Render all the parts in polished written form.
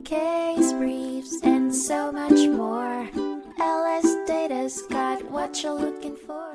case briefs, and so much more. LSData's got what you're looking for.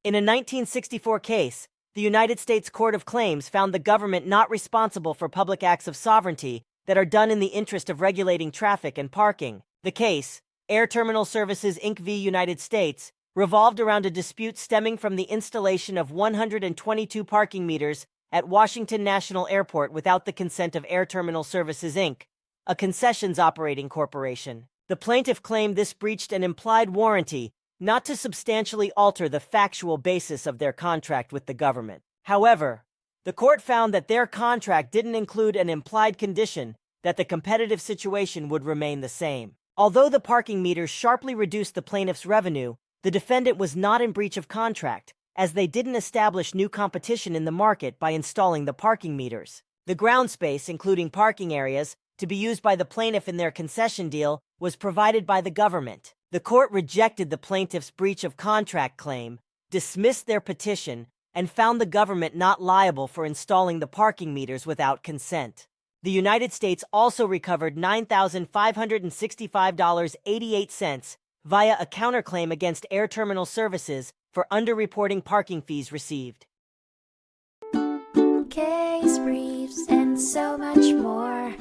In a 1964 case, the United States Court of Claims found the government not responsible for public acts of sovereignty that are done in the interest of regulating traffic and parking. The case, Air Terminal Services Inc. v. United States, revolved around a dispute stemming from the installation of 122 parking meters at Washington National Airport without the consent of Air Terminal Services Inc., a concessions operating corporation. The plaintiff claimed this breached an implied warranty not to substantially alter the factual basis of their contract with the government. However, the court found that their contract didn't include an implied condition that the competitive situation would remain the same. Although the parking meters sharply reduced the plaintiff's revenue, the defendant was not in breach of contract, as they didn't establish new competition in the market by installing the parking meters. The ground space, including parking areas, to be used by the plaintiff in their concession deal, was provided by the government. The court rejected the plaintiff's breach of contract claim, dismissed their petition, and found the government not liable for installing the parking meters without consent. The United States also recovered $9,565.88 via a counterclaim against Air Terminal Services for underreporting parking fees received. Case briefs, and so much more.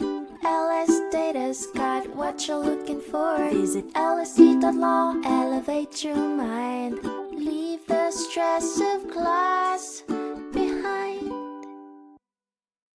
LSData's got what you're looking for. Visit lsd.law, elevate your mind. Leave the stress of class.